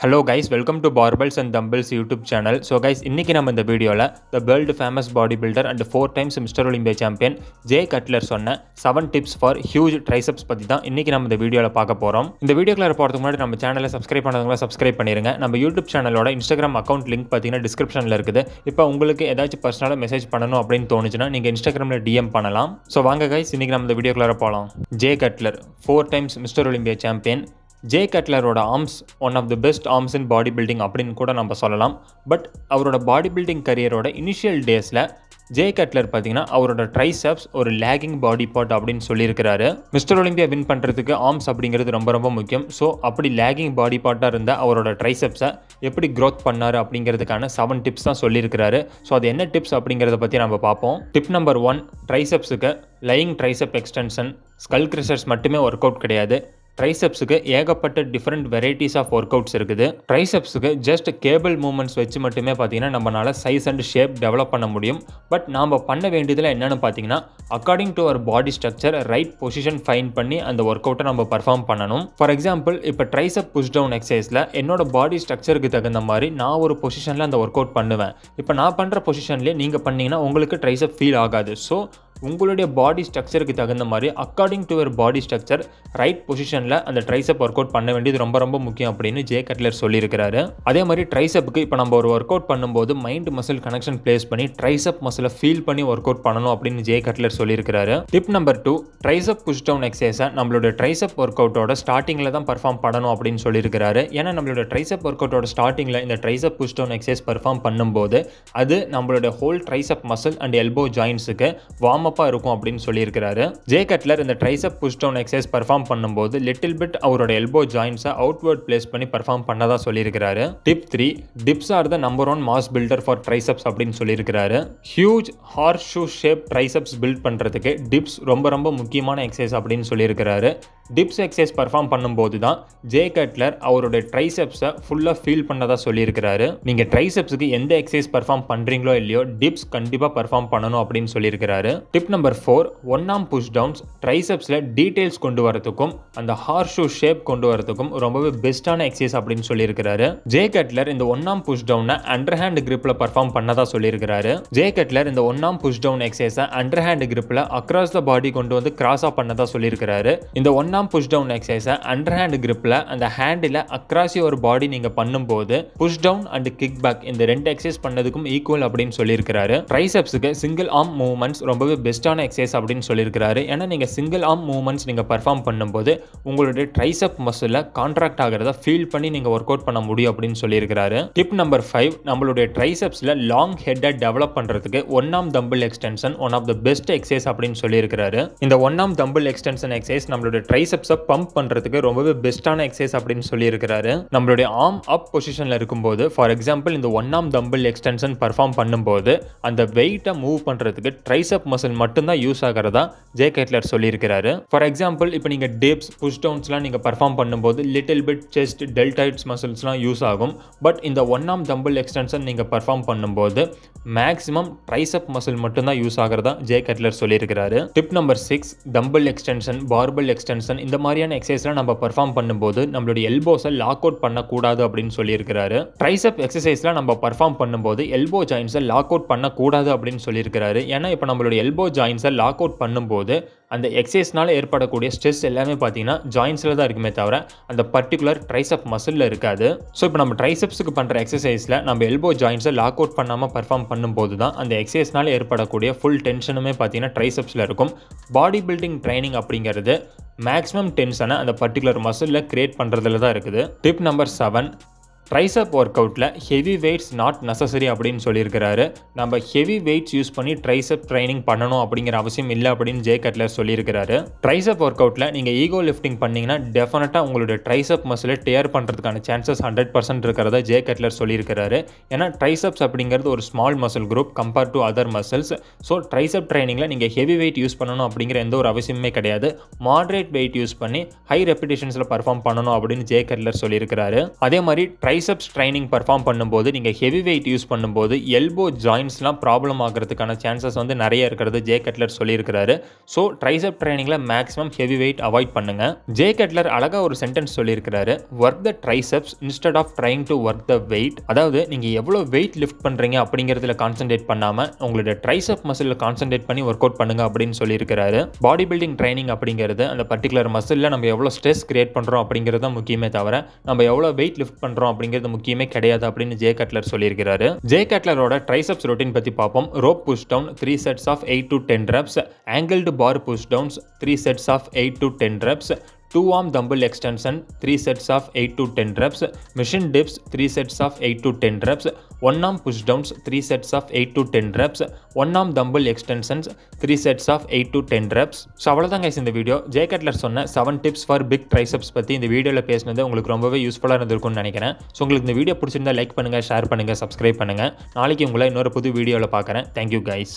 Hello guys, welcome to Barbells and Dumbbells YouTube channel. So guys, இன்னைக்கு நம்ம இந்த வீடியோல the world famous bodybuilder and 4 times Mr. Olympia champion Jay Cutler சொன்ன 7 tips for huge triceps பத்தி தான் இன்னைக்கு நம்ம இந்த வீடியோல பார்க்க போறோம். இந்த வீடியோக்குள்ள போறதுக்கு முன்னாடி நம்ம சேனலை சப்ஸ்கிரைப் பண்ணாதவங்க சப்ஸ்கிரைப் பண்ணிருங்க. நம்ம YouTube சேனலோட Instagram அக்கவுண்ட் லிங்க் பாத்தீங்கன்னா டிஸ்கிரிப்ஷன்ல இருக்குது. இப்போ உங்களுக்கு ஏதாச்சும் பர்சனலா மெசேஜ் பண்ணனும் அப்படினு தோணுச்சுனா நீங்க Instagramல DM பண்ணலாம். So வாங்க guys, இன்னைக்கு நம்ம இந்த வீடியோக்குள்ள போலாம். Jay Cutler 4 times Mr. Olympia champion Jay Cutlerோட arms one of the best arms in body building அப்படின்னு கூட நம்ம சொல்லலாம். பட் அவரோட பாடி பில்டிங் கரியரோட இனிஷியல் டேஸில் ஜே கட்லர் பார்த்தீங்கன்னா அவரோட ட்ரைசெப்ஸ் ஒரு லேகிங் பாடி பார்ட் அப்படின்னு சொல்லியிருக்கிறாரு. மிஸ்டர் ஒலிம்பியா வின் பண்ணுறதுக்கு ஆர்ம்ஸ் அப்படிங்கிறது ரொம்ப ரொம்ப முக்கியம். ஸோ அப்படி லேகிங் பாடி பார்ட்டாக இருந்த அவரோட ட்ரைசெப்ஸை எப்படி க்ரோத் பண்ணார் அப்படிங்கிறதுக்கான 7 டிப்ஸ் தான் சொல்லியிருக்கிறாரு. ஸோ அது என்ன டிப்ஸ் அப்படிங்கிறத பற்றி நம்ம பார்ப்போம். டிப் நம்பர் 1, ட்ரைசெப்ஸுக்கு lying tricep extension, skull crushers மட்டுமே ஒர்க் அவுட் கிடையாது. ட்ரைசெப்ஸுக்கு ஏகப்பட்ட different varieties of workouts இருக்குது. ட்ரைசெப்ஸுக்கு ஜஸ்ட் கேபிள் மூவ்மெண்ட்ஸ் வச்சு மட்டுமே பார்த்தீங்கன்னா நம்மளால சைஸ் அண்ட் ஷேப் டெவலப் பண்ண முடியும். பட் நாம் பண்ண வேண்டியதில் என்னென்னு பார்த்தீங்கன்னா அக்கார்டிங் டு அவர் body structure right position fine பண்ணி அந்த ஒர்க் அவுட்டை நம்ம பர்ஃபார்ம் பண்ணணும். ஃபார் எக்ஸாம்பிள் இப்போ ட்ரைசெப் புஷ் டவுன் எக்ஸசைஸில் என்னோட பாடி ஸ்ட்ரக்சருக்கு தகுந்த மாதிரி நான் ஒரு பொசிஷனில் அந்த ஒர்க் அவுட் பண்ணுவேன். இப்போ நான் பண்ணுற பொசிஷன்லேயே நீங்கள் பண்ணீங்கன்னா உங்களுக்கு ட்ரைசெப் ஃபீல் ஆகாது. ஸோ உங்களுடைய பாடி ஸ்ட்ரக்சருக்கு தகுந்த மாதிரி according to your body structure right பொசிஷனில் அந்த ட்ரைசெப் ஒர்க் அவுட் பண்ண வேண்டியது ரொம்ப ரொம்ப முக்கியம் அப்படின்னு ஜே கட்லர் சொல்லியிருக்கிறாரு. அதே மாதிரி ட்ரைசெப்புக்கு இப்போ நம்ம ஒரு ஒர்க் அவுட் பண்ணும்போது மைண்ட் மசில் கனெக்ஷன் பிளேஸ் பண்ணி ட்ரைசெப் மசிலை ஃபீல் பண்ணி ஒர்க் அவுட் பண்ணணும் அப்படின்னு ஜே கட்லர் சொல்லியிருக்கிறாரு. Tip number 2, tricep push down எக்ஸசைஸை நம்மளோட ட்ரைசெப் ஒர்க் அவுட்டோட ஸ்டார்டிங்கில் தான் பர்ஃபார்ம் பண்ணணும் அப்படின்னு சொல்லியிருக்கிறாரு. ஏன்னா நம்மளோட ட்ரைசெப் ஒர்க் அவுட்டோட ஸ்டார்டிங்கில் இந்த tricep push down exercise perform பண்ணும்போது அது நம்மளோட whole tricep muscle and elbow ஜாயின்ஸுக்கு வார்ம் அப்பாக இருக்கும் அப்படின்னு சொல்லியிருக்கிறாரு. ஜே கட்லர் இந்த tricep push down exercise perform பண்ணும்போது லிட்டில் பிட் அவரோட எல்போ ஜாயின்ஸை அவுட்வர்ட் பிளேஸ் பண்ணி பர்ஃபார்ம் பண்ணதா சொல்லியிருக்கிறாரு. Tip 3, dips are the number 1 mass builder for triceps அப்படின்னு சொல்லியிருக்கிறாரு. Huge horseshoe shape triceps build பண்ணுறதுக்கு டிப்ஸ் ரொம்ப ரொம்ப முக்கியமான எக்ஸசைஸ் அப்படின்னு சொல்லியிருக்கிறாரு. டிப்ஸ் எக்ஸசைஸ் பர்ஃபார்ம் பண்ணும்போது தான் ஜே கட்லர் அவரோட ட்ரைசெப்ஸை ஃபுல்லாக ஃபீல் பண்ணதா சொல்லியிருக்கிறாரு. நீங்கள் ட்ரைசெப்ஸுக்கு எந்த எக்ஸசைஸ் பர்ஃபார்ம் பண்ணுறீங்களோ இல்லையோ டிப்ஸ் கண்டிப்பாக பர்ஃபார்ம் பண்ணணும் அப்படின்னு சொல்லியிருக்கிறாரு. Tip number 4, one arm push downs ட்ரைசெப்ஸில் டீடைல்ஸ் கொண்டு வரதுக்கும் அந்த ஹார்ஸ் ஷூ ஷேப் கொண்டு வரதுக்கும் ரொம்பவே பெஸ்ட்டான எக்ஸசைஸ் அப்படின்னு சொல்லியிருக்கிறாரு. ஜே கட்லர் இந்த ஒன் ஆர்ம் புஷ் டவுனை அண்டர் ஹேண்ட் கிரிப்பில் பர்ஃபார்ம் பண்ணதா சொல்லியிருக்கிறாரு. ஜே கட்லர் இந்த ஒன் ஆர்ம் புஷ் டவுன் எக்ஸசைஸை அண்டர் ஹேண்ட் கிரிப்பில் அக்ராஸ் த பாடி கொண்டு வந்து கிராஸாக பண்ணதா சொல்லியிருக்கிறாரு. இந்த ஒன் ஆர்ம் புஷ் டவுன் எக்ஸசைஸை அண்டர் ஹேண்ட் கிரிப்பில் அந்த ஹேண்டில் அக்ராஸ் யுவர் பாடி நீங்கள் பண்ணும்போது push down and kick back இந்த 2 எக்ஸசைஸ் பண்ணதுக்கும் ஈக்குவல் அப்படின்னு சொல்லியிருக்கிறாரு. ட்ரைசெப்ஸுக்கு சிங்கிள் ஆர்ம் மூவ்மெண்ட்ஸ் ரொம்பவே பெஸ்ட்டான எக்ஸசைஸ் அப்படின்னு சொல்லியிருக்கிறாரு. ஏன்னா நீங்கள் சிங்கிள் ஆர்ம் மூவ்மெண்ட்ஸ் நீங்கள் பர்ஃபார்ம் பண்ணும்போது உங்களுடைய ட்ரைசெப் மசிலில் கான்ட்ராக்ட் ஆகிறத ஃபீல் பண்ணி நீங்கள் ஒர்க் அவுட் பண்ண முடியும் அப்படின்னு சொல்லியிருக்கிறாரு. டிப் நம்பர் 5, நம்மளுடைய ட்ரைசெப்ஸில் லாங் ஹெட்டை டெவலப் பண்ணுறதுக்கு one arm dumbbell extension one of the best exercise அப்படின்னு சொல்லியிருக்கிறாரு. இந்த one arm dumbbell extension exercise நம்மளுடைய ட்ரைசெப்ஸை பம்ப் பண்ணுறதுக்கு ரொம்பவே பெஸ்ட்டான எக்ஸசைஸ் அப்படின்னு சொல்லியிருக்கிறாரு. நம்மளுடைய ஆர்ம் அப் பொசிஷனில் இருக்கும்போது ஃபார் எக்ஸாம்பிள் இந்த one arm dumbbell extension perform பண்ணும்போது அந்த வெயிட்டை மூவ் பண்ணுறதுக்கு ட்ரைசெப் மசில் மட்டும்தான் யூஸ் ஆகிறதா ஜே கட்லர் சொல்லியிருக்கிறாரு. ஃபார் எக்ஸாம்பிள் இப்போ நீங்கள் டிப்ஸ் புஷ் டவுன்ஸ்லாம் நீங்கள் பர்ஃபார்ம் பண்ணும்போது லிட்டில் பிட் செஸ்ட் டெல்டாய்ட்ஸ் மசில்ஸ்லாம் யூஸ் ஆகும். பட் இந்த ஒன் ஆர்ம் தம்பிள் எக்ஸ்டென்ஷன் நீங்கள் பர்ஃபார்ம் பண்ணும்போது மேக்ஸிமம் ட்ரைசெப் மசில் மட்டும்தான் யூஸ் ஆகிறதா ஜே கட்லர் சொல்லியிருக்கிறாரு. Tip number 6, dumbbell extension, barbell extension இந்த மாதிரியான எக்ஸசைஸ்லாம் நம்ம பர்ஃபார்ம் பண்ணும்போது நம்மளுடைய எல்போஸை லாக் அவுட் பண்ணக்கூடாது அப்படின்னு சொல்லியிருக்கிறாரு. ட்ரைசெப் எக்ஸசைஸ்லாம் நம்ம பர்ஃபார்ம் பண்ணும்போது எல்போ ஜாயின்ஸை லாக் அவுட் பண்ணக்கூடாது அப்படின்னு சொல்லியிருக்கிறாரு. ஏன்னா இப்போ நம்மளுடைய எல்போ ஜாயின்ஸை லாக் அவுட் பண்ணும்போது அந்த எக்ஸசைஸ்னால ஏற்படக்கூடிய ஸ்ட்ரெஸ் எல்லாமே பார்த்தீங்கன்னா ஜாயின்ஸில் தான் இருக்குமே தவிர அந்த பர்டிகுலர் ட்ரைசெப் மசிலில் இருக்காது. ஸோ இப்போ நம்ம ட்ரைசெப்ஸுக்கு பண்ணுற எக்ஸசைஸில் நம்ம எல்போ ஜாயின்ஸை லாக் அவுட் பண்ணாமல் பர்ஃபார்ம் பண்ணும்போது தான் அந்த எக்ஸசைஸ்னால ஏற்படக்கூடிய ஃபுல் டென்ஷனுமே பார்த்தீங்கன்னா ட்ரைசெப்ஸில் இருக்கும். பாடி பில்டிங் ட்ரைனிங் அப்படிங்கிறது மேக்ஸிமம் டென்ஷனை அந்த பர்டிகுலர் மசிலில் கிரியேட் பண்ணுறதுல தான் இருக்குது. டிப் நம்பர் 7, ட்ரைசெப் ஒர்க் அவுட்டில் ஹெவி வெயிட்ஸ் நாட் நெசசரி அப்படின்னு சொல்லியிருக்கிறாரு. நம்ம ஹெவி வெயிட்ஸ் யூஸ் பண்ணி ட்ரைசெப் ட்ரைனிங் பண்ணணும் அப்படிங்கிற அவசியம் இல்லை அப்படின்னு ஜே கட்லர் சொல்லியிருக்கிறாரு. ட்ரைசெப் ஒர்க் அவுட்டில் நீங்கள் ஈகோ லிஃப்டிங் பண்ணிங்கன்னா டெஃபினட்டாக உங்களுடைய ட்ரைசெப் மசிலை டேர் பண்ணுறதுக்கான சான்சஸ் 100% இருக்கிறத ஜே கட்லர் சொல்லியிருக்கிறாரு. ஏன்னா ட்ரைசெப்ஸ் அப்படிங்கிறது ஒரு small muscle group compared to other muscles. So tricep ட்ரைனிங்கில் நீங்கள் ஹெவி வெயிட் யூஸ் பண்ணணும் அப்படிங்கிற எந்த ஒரு அவசியமே கிடையாது. மாடரேட் வெயிட் யூஸ் பண்ணி ஹை ரெப்பிடேஷன்ஸில் பர்ஃபார்ம் பண்ணணும் அப்படின்னு ஜே கட்லர் சொல்லியிருக்கிறாரு. அதே மாதிரி ட்ரைசெப்ஸ் ட்ரைனிங் பெர்ஃபார்ம் பண்ணும்போது நீங்கள் ஹெவி வெயிட் யூஸ் பண்ணும்போது எல்போ ஜாயின்ஸ்லாம் ப்ராப்ளம் ஆகிறதுக்கான சான்சஸ் வந்து நிறைய இருக்கிறது ஜே கட்லர் சொல்லியிருக்கிறாரு. ஸோ ட்ரைசெப் ட்ரைனிங்கில் மேக்ஸிமம் ஹெவி வெயிட் அவாய்ட் பண்ணுங்க. ஜே கட்லர் அழகாக ஒரு சென்டென்ஸ் சொல்லியிருக்கிறாரு, work the triceps instead of trying to work the weight. அதாவது நீங்கள் எவ்வளோ வெயிட் லிஃப்ட் பண்ணுறீங்க அப்படிங்கிறதுல கான்சென்ட்ரேட் பண்ணாமல் உங்களோட ட்ரைசெப் மசிலில் கான்சென்ட்ரேட் பண்ணி ஒர்க் அவுட் பண்ணுங்க அப்படின்னு சொல்லியிருக்கிறாரு. பாடி பில்டிங் ட்ரைனிங் அப்படிங்கிறது அந்த பர்டிகுலர் மசிலில் நம்ம எவ்வளோ ஸ்ட்ரெஸ் கிரியேட் பண்ணுறோம் அப்படிங்கிறது தான் முக்கியமே தவிர நம்ம எவ்வளோ வெயிட் லிஃப்ட் பண்ணுறோம் அப்படிங்கிறது முக்கியமே கிடையாது அப்படின்னு ஜே கட்லர் சொல்லியிருக்கிறாரு. ஜே கட்லரோட ட்ரைசெப்ஸ் ரொட்டீன் பற்றி பார்ப்போம். Rope push down 3 sets of 8 to 10 reps, angled bar push downs 3 sets of 8 to 10 reps, 2-arm dumbbell extension 3 sets of 8 to 10 reps, machine dips 3 sets of 8 to 10 reps, 1-arm push downs 3 sets of 8 to 10 reps, 1-arm dumbbell extensions 3 sets of 8 to 10 reps. So அவ்வளோதான் guys இந்த video. J கட்லர் சொன்ன 7 tips for big triceps பற்றி இந்த வீடியோவில் பேசினது உங்களுக்கு ரொம்பவே யூஸ்ஃபுல்லாக இருந்திருக்கும்னு நினைக்கிறேன். ஸோ உங்களுக்கு இந்த வீடியோ பிடிச்சிருந்தா லைக் பண்ணுங்கள், ஷேர் பண்ணுங்கள், சப்ஸ்கிரைப் பண்ணுங்கள். நாளைக்கு உங்களை இன்னொரு புது வீடியோவில் பார்க்குறேன். Thank you guys.